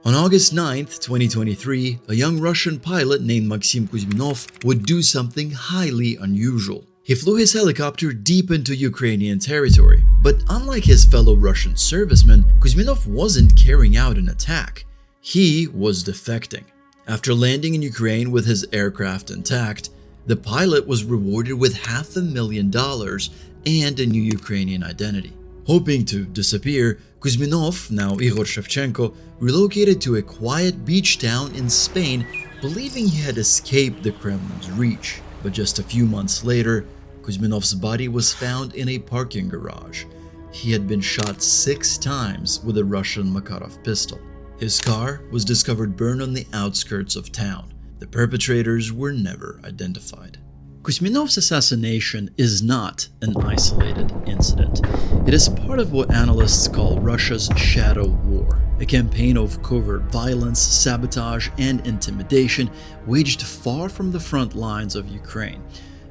On August 9th, 2023, a young Russian pilot named Maxim Kuzminov would do something highly unusual. He flew his helicopter deep into Ukrainian territory, but unlike his fellow Russian servicemen, Kuzminov wasn't carrying out an attack. He was defecting. After landing in Ukraine with his aircraft intact, the pilot was rewarded with $500,000 and a new Ukrainian identity. Hoping to disappear, Kuzminov, now Igor Shevchenko, relocated to a quiet beach town in Spain, believing he had escaped the Kremlin's reach. But just a few months later, Kuzminov's body was found in a parking garage. He had been shot 6 times with a Russian Makarov pistol. His car was discovered burned on the outskirts of town. The perpetrators were never identified. Kuzminov's assassination is not an isolated incident. It is part of what analysts call Russia's shadow war, a campaign of covert violence, sabotage, and intimidation waged far from the front lines of Ukraine.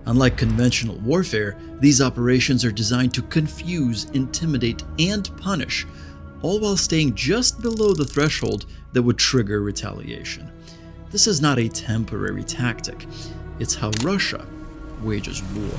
Unlike conventional warfare, these operations are designed to confuse, intimidate, and punish, all while staying just below the threshold that would trigger retaliation. This is not a temporary tactic. It's how Russia wages war.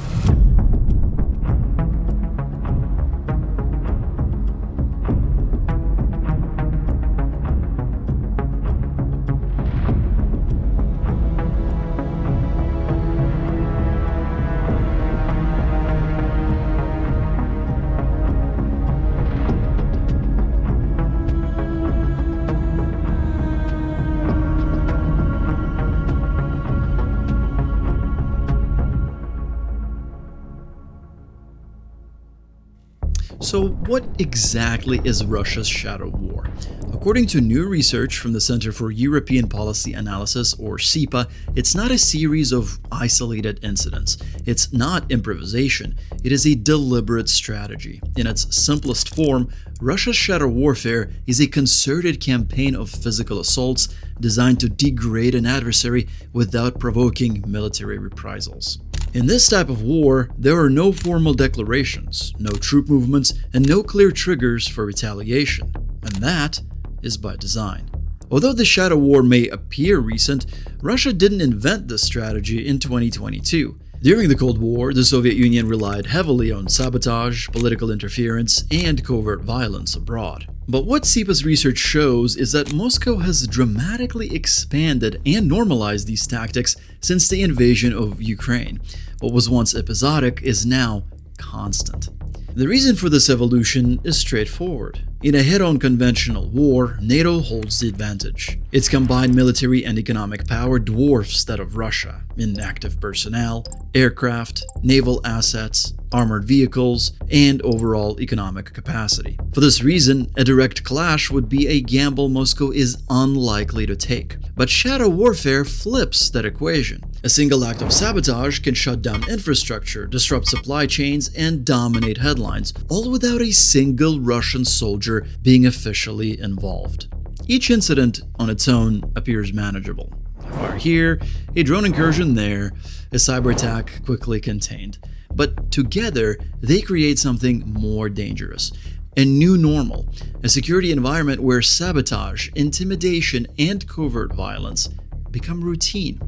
So what exactly is Russia's shadow war? According to new research from the Center for European Policy Analysis, or CEPA, it's not a series of isolated incidents. It's not improvisation. It is a deliberate strategy. In its simplest form, Russia's shadow warfare is a concerted campaign of physical assaults designed to degrade an adversary without provoking military reprisals. In this type of war, there are no formal declarations, no troop movements, and no clear triggers for retaliation. And that is by design. Although the shadow war may appear recent, Russia didn't invent this strategy in 2022. During the Cold War, the Soviet Union relied heavily on sabotage, political interference, and covert violence abroad. But what CEPA's research shows is that Moscow has dramatically expanded and normalized these tactics since the invasion of Ukraine. What was once episodic is now constant. The reason for this evolution is straightforward. In a head-on conventional war, NATO holds the advantage. Its combined military and economic power dwarfs that of Russia in active personnel, aircraft, naval assets, armored vehicles, and overall economic capacity. For this reason, a direct clash would be a gamble Moscow is unlikely to take. But shadow warfare flips that equation. A single act of sabotage can shut down infrastructure, disrupt supply chains, and dominate headlines, all without a single Russian soldier being officially involved. Each incident on its own appears manageable. A fire here, a drone incursion there, a cyber attack quickly contained. But together, they create something more dangerous. A new normal, a security environment where sabotage, intimidation, and covert violence become routine.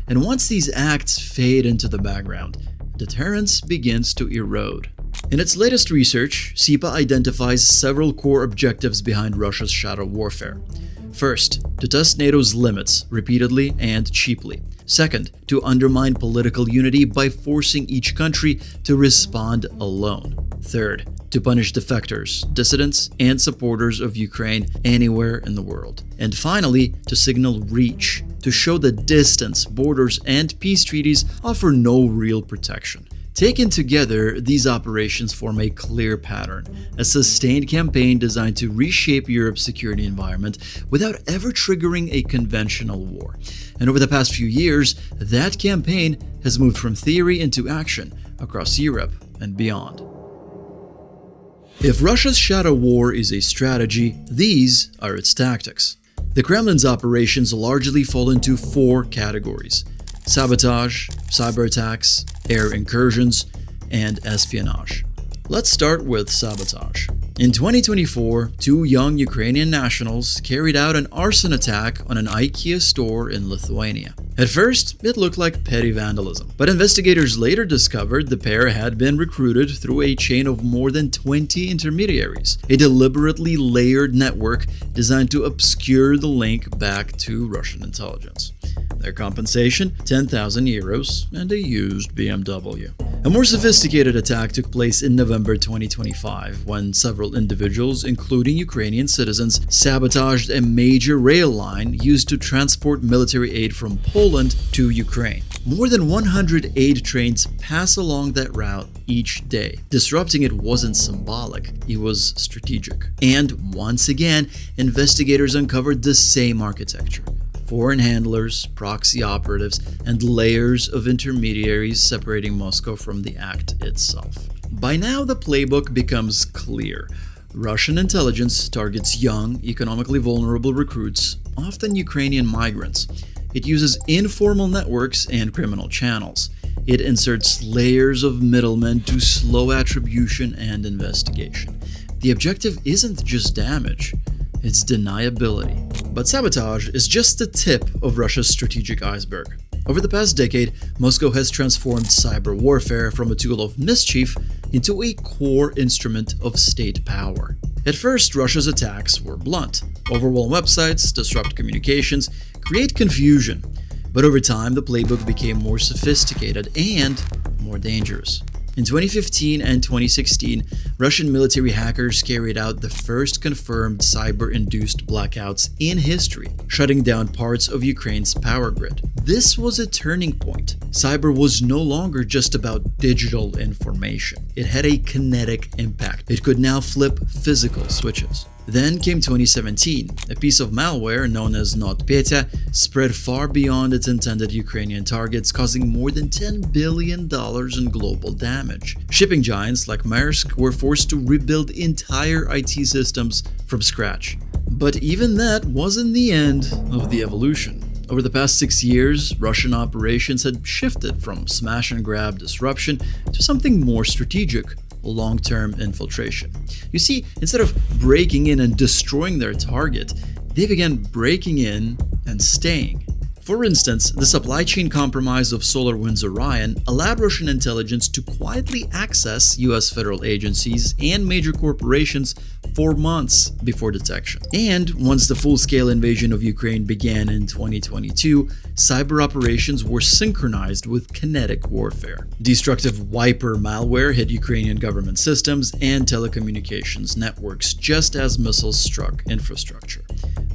And once these acts fade into the background, deterrence begins to erode. In its latest research, CEPA identifies several core objectives behind Russia's shadow warfare. First, to test NATO's limits repeatedly and cheaply. Second, to undermine political unity by forcing each country to respond alone. Third, to punish defectors, dissidents, and supporters of Ukraine anywhere in the world. And finally, to signal reach, to show that distance, borders, and peace treaties offer no real protection. Taken together, these operations form a clear pattern, a sustained campaign designed to reshape Europe's security environment without ever triggering a conventional war. And over the past few years, that campaign has moved from theory into action across Europe and beyond. If Russia's shadow war is a strategy, these are its tactics. The Kremlin's operations largely fall into 4 categories: sabotage, cyber attacks, air incursions, and espionage. Let's start with sabotage. In 2024, two young Ukrainian nationals carried out an arson attack on an IKEA store in Lithuania. At first, it looked like petty vandalism, but investigators later discovered the pair had been recruited through a chain of more than 20 intermediaries, a deliberately layered network designed to obscure the link back to Russian intelligence. Their compensation, 10,000 euros and a used BMW. A more sophisticated attack took place in November 2025 when several individuals, including Ukrainian citizens, sabotaged a major rail line used to transport military aid from Poland to Ukraine. More than 108 trains pass along that route each day. Disrupting it wasn't symbolic, it was strategic. And once again, investigators uncovered the same architecture. Foreign handlers, proxy operatives, and layers of intermediaries separating Moscow from the act itself. By now, the playbook becomes clear. Russian intelligence targets young, economically vulnerable recruits, often Ukrainian migrants. It uses informal networks and criminal channels. It inserts layers of middlemen to slow attribution and investigation. The objective isn't just damage, it's deniability. But sabotage is just the tip of Russia's strategic iceberg. Over the past decade, Moscow has transformed cyber warfare from a tool of mischief into a core instrument of state power. At first, Russia's attacks were blunt: overwhelm websites, disrupt communications, create confusion. But over time, the playbook became more sophisticated and more dangerous. In 2015 and 2016, Russian military hackers carried out the first confirmed cyber-induced blackouts in history, shutting down parts of Ukraine's power grid. This was a turning point. Cyber was no longer just about digital information. It had a kinetic impact. It could now flip physical switches. Then came 2017. A piece of malware known as NotPetya spread far beyond its intended Ukrainian targets, causing more than $10 billion in global damage. Shipping giants like Maersk were forced to rebuild entire IT systems from scratch. But even that wasn't the end of the evolution. Over the past 6 years, Russian operations had shifted from smash-and-grab disruption to something more strategic: long-term infiltration. You see, instead of breaking in and destroying their target, they began breaking in and staying. For instance, the supply chain compromise of SolarWinds Orion allowed Russian intelligence to quietly access US federal agencies and major corporations for months before detection. And once the full-scale invasion of Ukraine began in 2022, cyber operations were synchronized with kinetic warfare. Destructive Wiper malware hit Ukrainian government systems and telecommunications networks just as missiles struck infrastructure.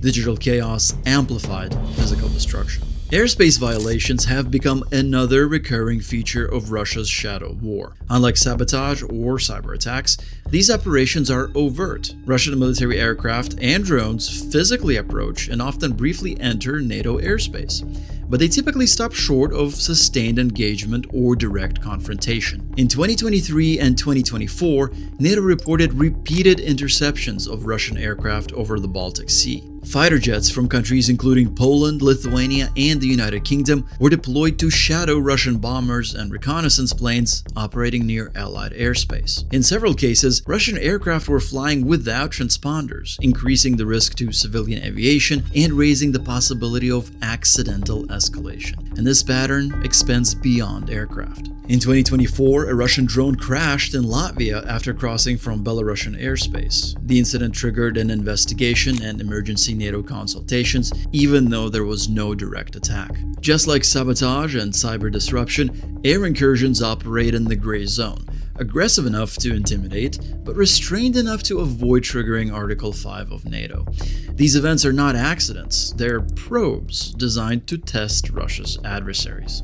Digital chaos amplified physical destruction. Airspace violations have become another recurring feature of Russia's shadow war. Unlike sabotage or cyber attacks, these operations are overt. Russian military aircraft and drones physically approach and often briefly enter NATO airspace, but they typically stop short of sustained engagement or direct confrontation. In 2023 and 2024, NATO reported repeated interceptions of Russian aircraft over the Baltic Sea. Fighter jets from countries including Poland, Lithuania, and the United Kingdom were deployed to shadow Russian bombers and reconnaissance planes operating near Allied airspace. In several cases, Russian aircraft were flying without transponders, increasing the risk to civilian aviation and raising the possibility of accidental escalation. And this pattern extends beyond aircraft. In 2024, a Russian drone crashed in Latvia after crossing from Belarusian airspace. The incident triggered an investigation and emergency NATO consultations, even though there was no direct attack. Just like sabotage and cyber disruption, air incursions operate in the gray zone, aggressive enough to intimidate, but restrained enough to avoid triggering Article 5 of NATO. These events are not accidents, they're probes designed to test Russia's adversaries.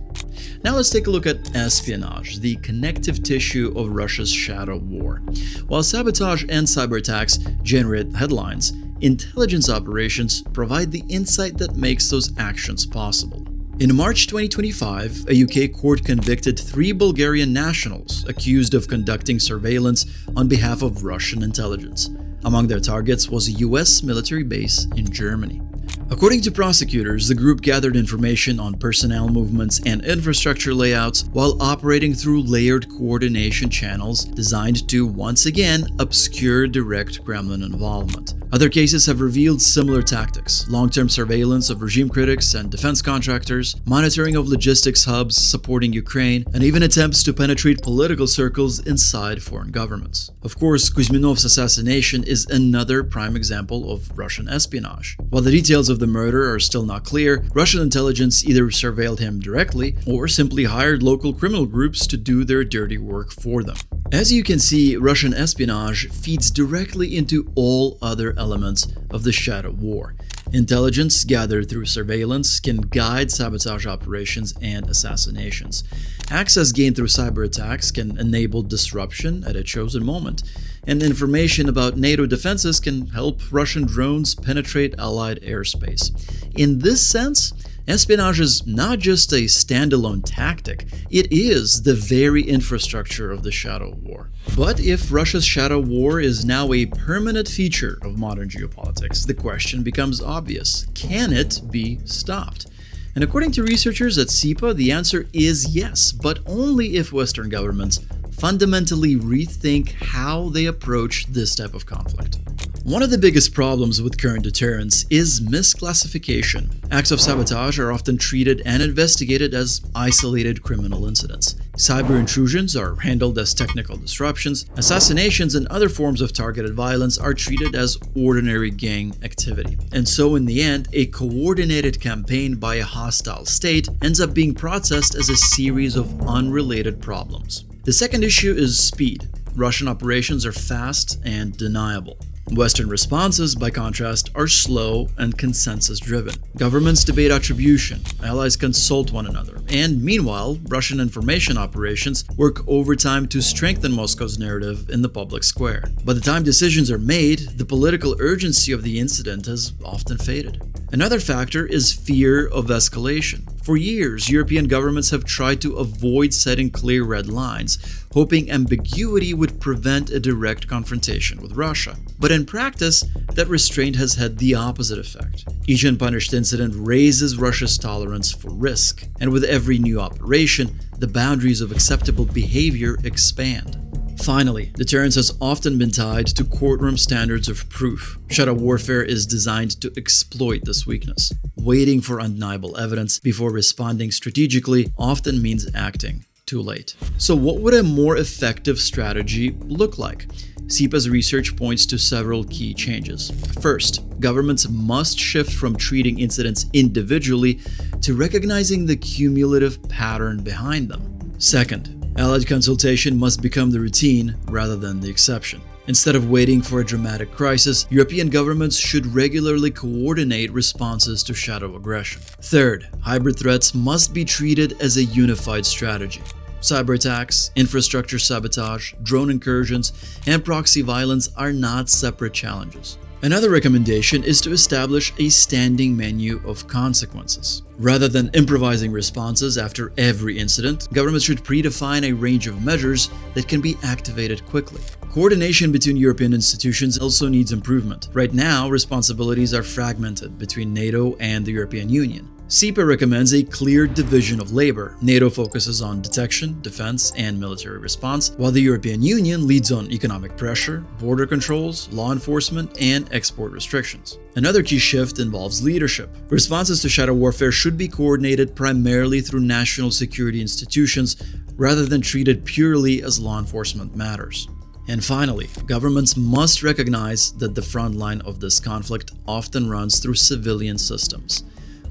Now let's take a look at espionage, the connective tissue of Russia's shadow war. While sabotage and cyber attacks generate headlines, intelligence operations provide the insight that makes those actions possible. In March 2025, a UK court convicted 3 Bulgarian nationals accused of conducting surveillance on behalf of Russian intelligence. Among their targets was a US military base in Germany. According to prosecutors, the group gathered information on personnel movements and infrastructure layouts while operating through layered coordination channels designed to, once again, obscure direct Kremlin involvement. Other cases have revealed similar tactics: long-term surveillance of regime critics and defense contractors, monitoring of logistics hubs supporting Ukraine, and even attempts to penetrate political circles inside foreign governments. Of course, Kuzminov's assassination is another prime example of Russian espionage. While the details of the murder are still not clear, Russian intelligence either surveilled him directly or simply hired local criminal groups to do their dirty work for them. As you can see, Russian espionage feeds directly into all other elements of the shadow war. Intelligence gathered through surveillance can guide sabotage operations and assassinations. Access gained through cyber attacks can enable disruption at a chosen moment, and information about NATO defenses can help Russian drones penetrate Allied airspace. In this sense, espionage is not just a standalone tactic, it is the very infrastructure of the shadow war. But if Russia's shadow war is now a permanent feature of modern geopolitics, the question becomes obvious: can it be stopped? And according to researchers at SIPA, the answer is yes, but only if Western governments fundamentally rethink how they approach this type of conflict. One of the biggest problems with current deterrence is misclassification. Acts of sabotage are often treated and investigated as isolated criminal incidents. Cyber intrusions are handled as technical disruptions. Assassinations and other forms of targeted violence are treated as ordinary gang activity. And so in the end, a coordinated campaign by a hostile state ends up being processed as a series of unrelated problems. The second issue is speed. Russian operations are fast and deniable. Western responses, by contrast, are slow and consensus-driven. Governments debate attribution, allies consult one another, and meanwhile, Russian information operations work overtime to strengthen Moscow's narrative in the public square. By the time decisions are made, the political urgency of the incident has often faded. Another factor is fear of escalation. For years, European governments have tried to avoid setting clear red lines, hoping ambiguity would prevent a direct confrontation with Russia. But in practice, that restraint has had the opposite effect. Each unpunished incident raises Russia's tolerance for risk, and with every new operation, the boundaries of acceptable behavior expand. Finally, deterrence has often been tied to courtroom standards of proof. Shadow warfare is designed to exploit this weakness. Waiting for undeniable evidence before responding strategically often means acting too late. So what would a more effective strategy look like? SIPA's research points to several key changes. First, governments must shift from treating incidents individually to recognizing the cumulative pattern behind them. Second, Allied consultation must become the routine rather than the exception. Instead of waiting for a dramatic crisis, European governments should regularly coordinate responses to shadow aggression. Third, hybrid threats must be treated as a unified strategy. Cyber attacks, infrastructure sabotage, drone incursions, and proxy violence are not separate challenges. Another recommendation is to establish a standing menu of consequences. Rather than improvising responses after every incident, governments should predefine a range of measures that can be activated quickly. Coordination between European institutions also needs improvement. Right now, responsibilities are fragmented between NATO and the European Union. SIPA recommends a clear division of labor. NATO focuses on detection, defense, and military response, while the European Union leads on economic pressure, border controls, law enforcement, and export restrictions. Another key shift involves leadership. Responses to shadow warfare should be coordinated primarily through national security institutions rather than treated purely as law enforcement matters. And finally, governments must recognize that the front line of this conflict often runs through civilian systems.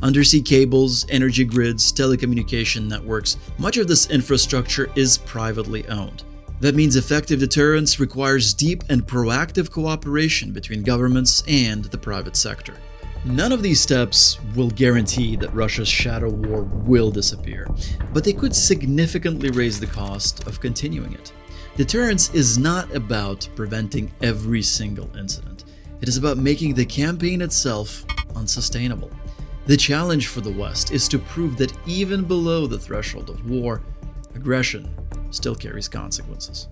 Undersea cables, energy grids, telecommunication networks, much of this infrastructure is privately owned. That means effective deterrence requires deep and proactive cooperation between governments and the private sector. None of these steps will guarantee that Russia's shadow war will disappear, but they could significantly raise the cost of continuing it. Deterrence is not about preventing every single incident. It is about making the campaign itself unsustainable. The challenge for the West is to prove that even below the threshold of war, aggression still carries consequences.